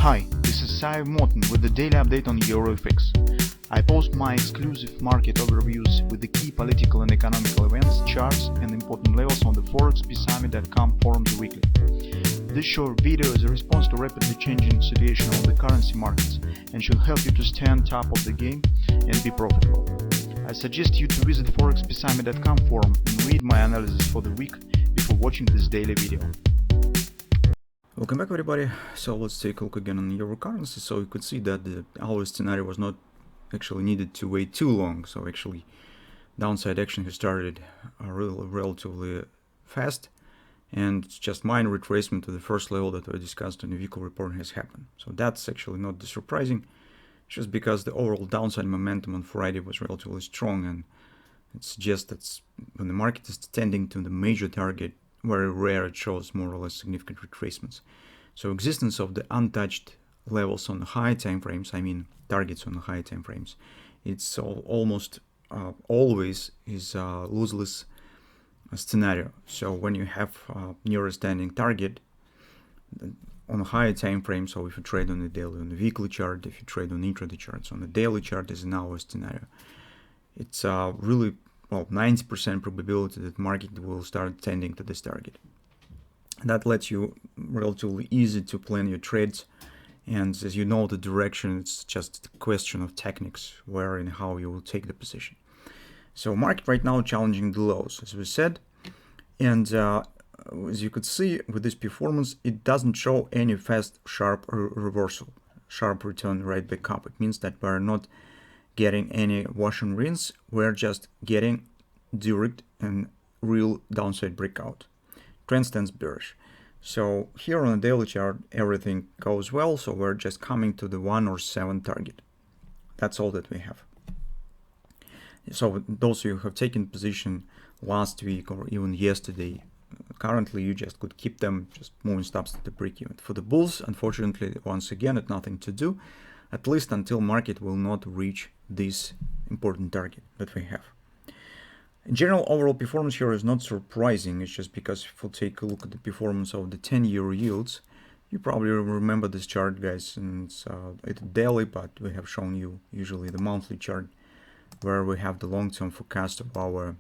Hi, this is Sive Morten with the daily update on EuroFX. I post my exclusive market overviews with the key political and economical events, charts and important levels on the ForexPeaceArmy.com forums weekly. This short video is a response to rapidly changing situation on the currency markets and should help you to stay on top of the game and be profitable. I suggest you to visit ForexPeaceArmy.com forum and read my analysis for the week before watching this daily video. Welcome back, everybody. So let's take a look again on euro currency. So you could see that our scenario was not actually needed to wait too long. So actually downside action has started relatively fast, and just minor retracement to the first level that we discussed in the vehicle report has happened. So that's actually not surprising, just because the overall downside momentum on Friday was relatively strong, and it suggests that when the market is tending to the major target, very rare it shows more or less significant retracements. So existence of the untouched levels on the high time frames, I mean targets on the high time frames, it's almost always is a loseless scenario. So when you have near a standing target on a higher time frame, so if you trade on the daily, on the weekly chart, if you trade on intraday charts, on the daily chart is an hour scenario, it's really 90% probability that market will start tending to this target. That lets you relatively easy to plan your trades, and as you know the direction, it's just a question of techniques where and how you will take the position. So market right now challenging the lows, as we said, and as you could see with this performance, it doesn't show any fast sharp reversal, sharp return right back up. It means that we're not getting any wash and rinse, we're just getting direct and real downside breakout. Trend stands bearish. So here on the daily chart everything goes well, so we're just coming to the 1 or 7 target. That's all that we have. So those of you who have taken position last week or even yesterday, currently you just could keep them just moving stops at the break even. For the bulls, unfortunately, once again, it's nothing to do, at least until market will not reach this important target that we have. In general, overall performance here is not surprising. It's just because if we take a look at the performance of the 10-year yields, you probably remember this chart, guys, and it's daily, but we have shown you usually the monthly chart where we have the long-term forecast of our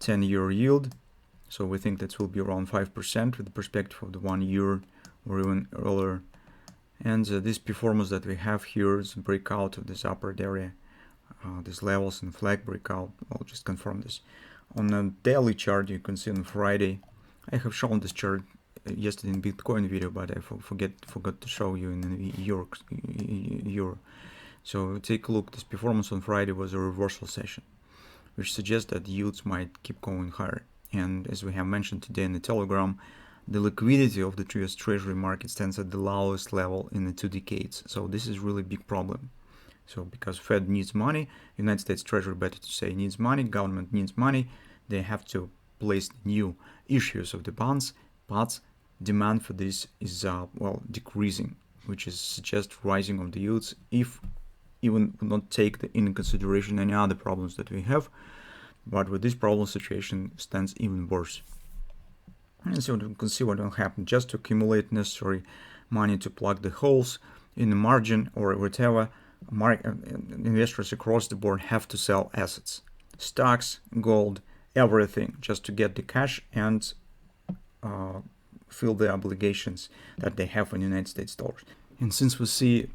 10-year yield. So we think that will be around 5% with the perspective of the 1 year or even earlier. And this performance that we have here is a breakout of this upper area, these levels and flag breakout. I'll just confirm this. On the daily chart, you can see on Friday, I have shown this chart yesterday in Bitcoin video, but I forgot to show you in the euro. So take a look. This performance on Friday was a reversal session, which suggests that yields might keep going higher. And as we have mentioned today in the Telegram, the liquidity of the US Treasury market stands at the lowest level in the 2 decades. So this is really a big problem. So because Fed needs money, United States Treasury, better to say, needs money, government needs money, they have to place new issues of the bonds, but demand for this is decreasing, which is suggest rising of the yields if even not take into consideration any other problems that we have. But with this problem, situation stands even worse. And so you can see what will happen. Just to accumulate necessary money to plug the holes in the margin or whatever, investors across the board have to sell assets, stocks, gold, everything, just to get the cash and fill the obligations that they have in United States dollars. And since we see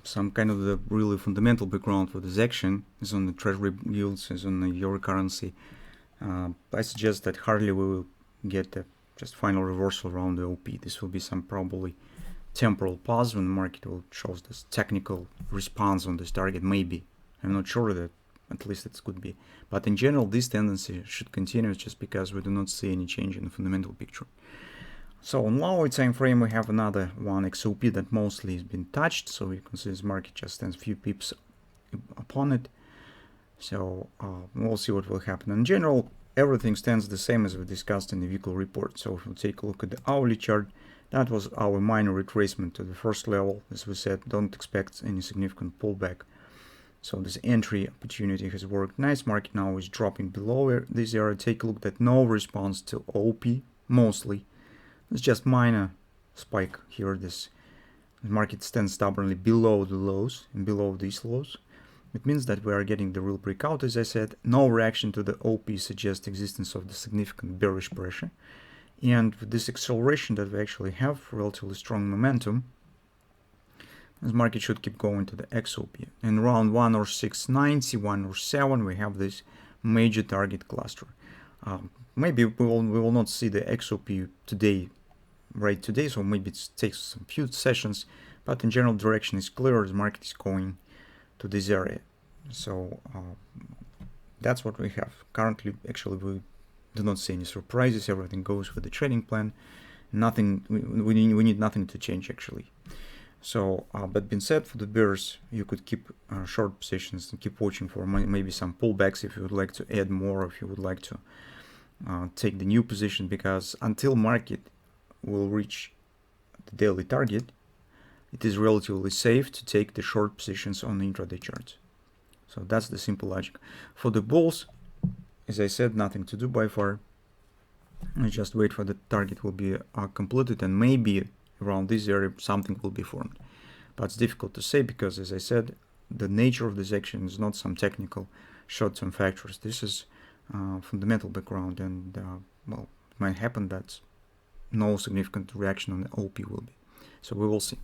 some kind of the really fundamental background for this action is on the treasury yields, is on the euro currency, I suggest that hardly we will get the just final reversal around the OP. This will be some probably temporal pause when the market will show this technical response on this target. Maybe, I'm not sure that, at least it could be. But in general, this tendency should continue just because we do not see any change in the fundamental picture. So on lower time frame, we have another one XOP that mostly has been touched. So you can see this market just stands a few pips upon it. So we'll see what will happen. In general, everything stands the same as we discussed in the vehicle report. So if we take a look at the hourly chart, that was our minor retracement to the first level. As we said, don't expect any significant pullback. So this entry opportunity has worked nice. Market now is dropping below this area. Take a look at no response to OP mostly. It's just minor spike here, this The market stands stubbornly below the lows and below these lows. It means that we are getting the real breakout, as I said. No reaction to the OP suggests existence of the significant bearish pressure. And with this acceleration that we actually have, relatively strong momentum, this market should keep going to the XOP. And around 106.90, 107, we have this major target cluster. Maybe we will not see the XOP today, right today, so maybe it takes some few sessions, but in general direction is clear. The market is going to this area. So that's what we have currently. Actually, we do not see any surprises. Everything goes with the trading plan. Nothing. We need nothing to change actually. So, but being said, for the bears, you could keep short positions and keep watching for maybe some pullbacks if you would like to add more, if you would like to take the new position, because until market will reach the daily target, it is relatively safe to take the short positions on the intraday charts. So that's the simple logic. For the bulls, as I said, nothing to do by far. I just wait for the target will be completed, and maybe around this area something will be formed. But it's difficult to say because, as I said, the nature of this action is not some technical short-term factors. This is fundamental background, and well, it might happen that no significant reaction on the OP will be. So we will see.